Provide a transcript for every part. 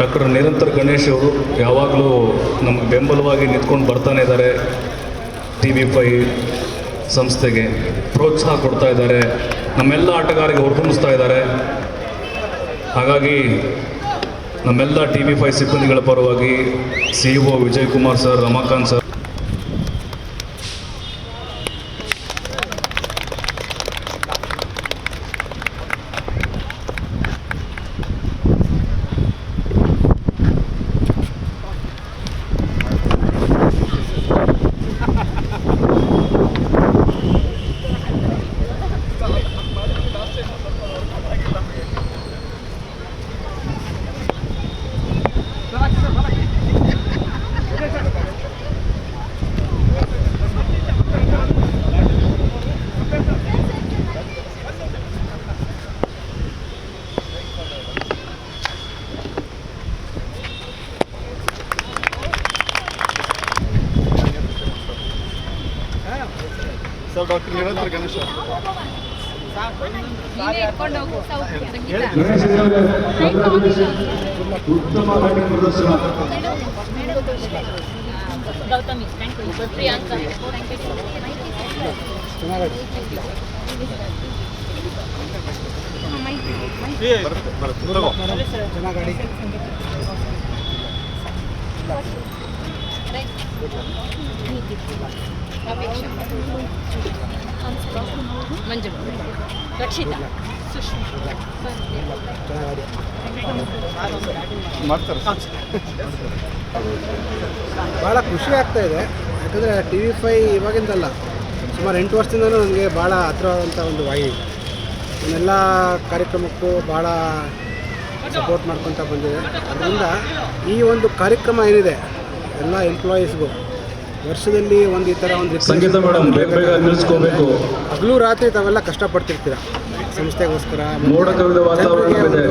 Doctor ನಿರಂತರ ಗಣೇಶ್ ಅವರು ಯಾವಾಗಲೂ ನಮಗೆ ಬೆಂಬಲವಾಗಿ ನಿಂತ್ಕೊಂಡು ಬರ್ತಾನೆ ಇದ್ದಾರೆ. TV5 ಸಂಸ್ಥೆಗೆ ಪ್ರೋತ್ಸಾಹ ಕೊಡ್ತಾ ಇದ್ದಾರೆ, ನಮ್ಮೆಲ್ಲ ಆಟಗಾರರಿಗೆ ಹುರಿದುಂಬಿಸ್ತಾ ಇದ್ದಾರೆ. ಹಾಗಾಗಿ ನಮ್ಮೆಲ್ಲ TV5 ಸಿಬ್ಬಂದಿಗಳ ಪರವಾಗಿ CEO Vijay Kumar sir, Ramakant sir, doctor ನಿರಂತರ ಗಣೇಶ ಉತ್ತಮ ಬ್ಯಾಟಿಂಗ್ ಪ್ರದರ್ಶನ. ಗೌತಮಿ, ಪ್ರಿಯಾಂಕಾ, ಮಂಜು, ರಕ್ಷಿತಾ, ಮಾಡ್ತಾರೆ. ಭಾಳ ಖುಷಿ ಆಗ್ತಾ ಇದೆ. ಯಾಕಂದರೆ TV5 ಇವಾಗಿಂದಲ್ಲ, ಸುಮಾರು 8 ವರ್ಷದಿಂದಲೂ ನನಗೆ ಭಾಳ ಹತ್ತಿರವಾದಂಥ ಒಂದು ವಾಹಿನಿ. ಎಲ್ಲ ಕಾರ್ಯಕ್ರಮಕ್ಕೂ ಭಾಳ ಸಪೋರ್ಟ್ ಮಾಡ್ಕೊತ ಬಂದಿದೆ. ಅದರಿಂದ ಈ ಒಂದು ಕಾರ್ಯಕ್ರಮ ಏನಿದೆ ಎಲ್ಲ ಎಂಪ್ಲಾಯೀಸ್ಗೂ ವರ್ಷದಲ್ಲಿ ಒಂದು ಈ ಥರ ಒಂದು ಸಂಗೀತ ಮೇಡಮ್ ಬೇಗ ನಿಲ್ಲಿಸ್ಕೋಬೇಕು. ಹಗಲು ರಾತ್ರಿ ತಾವೆಲ್ಲ ಕಷ್ಟಪಡ್ತಿರ್ತೀರ ಸಂಸ್ಥೆಗೋಸ್ಕರ, ಮೋಡ ಕವಿದ ವಾತಾವರಣ ಇದೆ,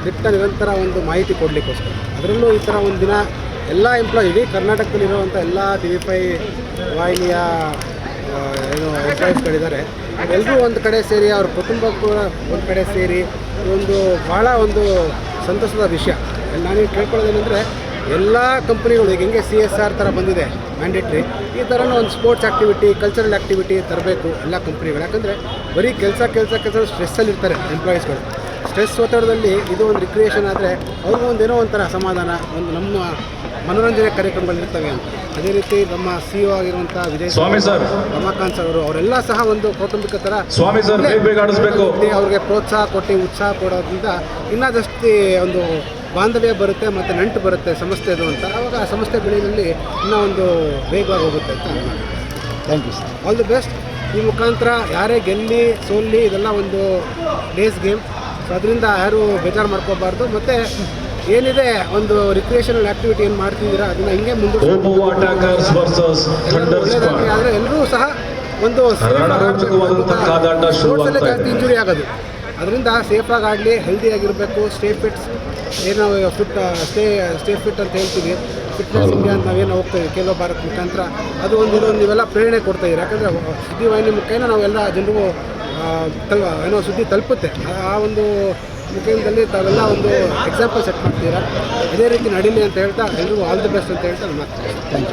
ದಿಟ್ಟ ನಿರಂತರ ಒಂದು ಮಾಹಿತಿ ಕೊಡಲಿಕ್ಕೋಸ್ಕರ. ಅದರಲ್ಲೂ ಈ ಥರ ಒಂದು ದಿನ ಎಲ್ಲ ಎಂಪ್ಲಾಯ್, ಇಡೀ ಕರ್ನಾಟಕದಲ್ಲಿರುವಂಥ ಎಲ್ಲ TV5 ವಾಹಿನಿಯ ಏನು ಎಂಪ್ಲಾಯೀಸ್ಗಳಿದ್ದಾರೆ, ಎಲ್ಲರೂ ಒಂದು ಕಡೆ ಸೇರಿ, ಅವ್ರ ಕುಟುಂಬಕ್ಕೂ ಒಂದು ಕಡೆ ಸೇರಿ ಒಂದು ಭಾಳ ಒಂದು ಸಂತಸದ ವಿಷಯ. ನಾನೀಗ ಕೇಳ್ಕೊಳ್ಳೋದೇನೆಂದರೆ, ಎಲ್ಲ ಕಂಪ್ನಿಗಳು ಈಗ ಹೆಂಗೆ CSR ಥರ ಬಂದಿದೆ ಮ್ಯಾಂಡೇಟ್ರಿ, ಈ ಥರನೂ ಒಂದು ಸ್ಪೋರ್ಟ್ಸ್ ಆ್ಯಕ್ಟಿವಿಟಿ, ಕಲ್ಚರಲ್ ಆ್ಯಕ್ಟಿವಿಟಿ ತರಬೇಕು ಎಲ್ಲ ಕಂಪ್ನಿಗಳು. ಯಾಕಂದರೆ ಬರೀ ಕೆಲಸ ಸ್ಟ್ರೆಸ್ಸಲ್ಲಿರ್ತಾರೆ ಎಂಪ್ಲಾಯೀಸ್ಗಳು. ಸ್ಟ್ರೆಸ್ ಒತ್ತಡದಲ್ಲಿ ಇದು ಒಂದು ರಿಕ್ರಿಯೇಷನ್ ಆದರೆ ಅವ್ರಿಗೂ ಒಂದೇನೋ ಒಂಥರ ಸಮಾಧಾನ, ಒಂದು ನಮ್ಮ ಮನೋರಂಜನೆ ಕಾರ್ಯಕ್ರಮಗಳಿರ್ತವೆ ಅಂತ. ಅದೇ ರೀತಿ ನಮ್ಮ CEO ಆಗಿರುವಂಥ ವಿಜಯ್ ಸ್ವಾಮಿ ಸರ್, ರಮಾಕಾಂತ್ ಸರ್ ಅವರೆಲ್ಲ ಸಹ ಒಂದು ಕೌಟುಂಬಿಕ ಥರ ಸ್ವಾಮಿ ಸರ್ ಬೇಗ ಆಡಿಸ್ಬೇಕು. ಅವ್ರಿಗೆ ಪ್ರೋತ್ಸಾಹ ಕೊಟ್ಟು ಉತ್ಸಾಹ ಕೊಡೋದ್ರಿಂದ ಇನ್ನೂ ಜಾಸ್ತಿ ಒಂದು ಬಾಂಧವ್ಯ ಬರುತ್ತೆ ಮತ್ತು ನಂಟು ಬರುತ್ತೆ ಸಂಸ್ಥೆದು ಅಂತ. ಆವಾಗ ಆ ಸಂಸ್ಥೆ ಬೆಳೆಯಲ್ಲಿ ಇನ್ನೂ ಒಂದು ವೇಗವಾಗಿ ಹೋಗುತ್ತೆ ಅಂತ. Thank you sir, all the best. ಈ ಮುಖಾಂತರ ಯಾರೇ ಗೆಲ್ಲಿ ಸೋಲ್ಲಿ ಇದೆಲ್ಲ ಒಂದು ಡೇಸ್ ಗೇಮ್. ಸೊ ಅದರಿಂದ ಯಾರು ಬೇಜಾರು ಮಾಡ್ಕೋಬಾರ್ದು. ಮತ್ತು ಏನಿದೆ ಒಂದು ರಿಕ್ರಿಯೇಷನಲ್ ಆ್ಯಕ್ಟಿವಿಟಿ ಏನು ಮಾಡ್ತಿದ್ದೀರಾ ಅದನ್ನು ಹಿಂಗೆ ಒಳ್ಳೆಯದಾಗಲಿ. ಆದರೆ ಎಲ್ಲರೂ ಸಹ ಒಂದು ಸ್ಪೋರ್ಟ್ಸಲ್ಲೇ ಜಾಸ್ತಿ ಇಂಜುರಿ ಆಗೋದು, ಅದರಿಂದ ಸೇಫಾಗಿ ಆಡಲಿ, ಹೆಲ್ದಿಯಾಗಿರಬೇಕು, ಸ್ಟೇ ಫಿಟ್ ಅಂತ ಹೇಳ್ತೀವಿ. ಫಿಟ್ನೆಸ್ ಇಂಡಿಯಾ ಅಂತ ನಾವೇನು ಹೋಗ್ತೀವಿ ಖೇಲೋ ಭಾರತ್ ಮುಖಾಂತರ, ಅದು ಒಂದು ನೀವೆಲ್ಲ ಪ್ರೇರಣೆ ಕೊಡ್ತಾಯಿದ್ದೀರಿ. ಯಾಕಂದರೆ ಸುದ್ದಿವಾಹಿನಿ ಮುಖೇನ ನಾವೆಲ್ಲ ಜನರಿಗೂ ಸುದ್ದಿ ತಲುಪುತ್ತೆ. ಆ ಒಂದು ಮುಖೇನದಲ್ಲಿ ತಾವೆಲ್ಲ ಒಂದು ಎಕ್ಸಾಂಪಲ್ ಸೆಟ್ ಮಾಡ್ತೀರಾ. ಇದೇ ರೀತಿ ನಡೀಲಿ ಅಂತ ಹೇಳ್ತಾ ಎಲ್ರಿಗೂ ಆಲ್ ದಿ ಬೆಸ್ಟ್ ಅಂತ ಹೇಳ್ತಾ ನಾನು ಮಾತಾಡ್ತೀನಿ. Thank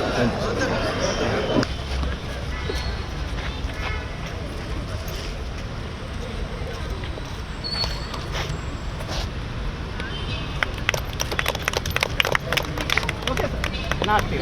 you.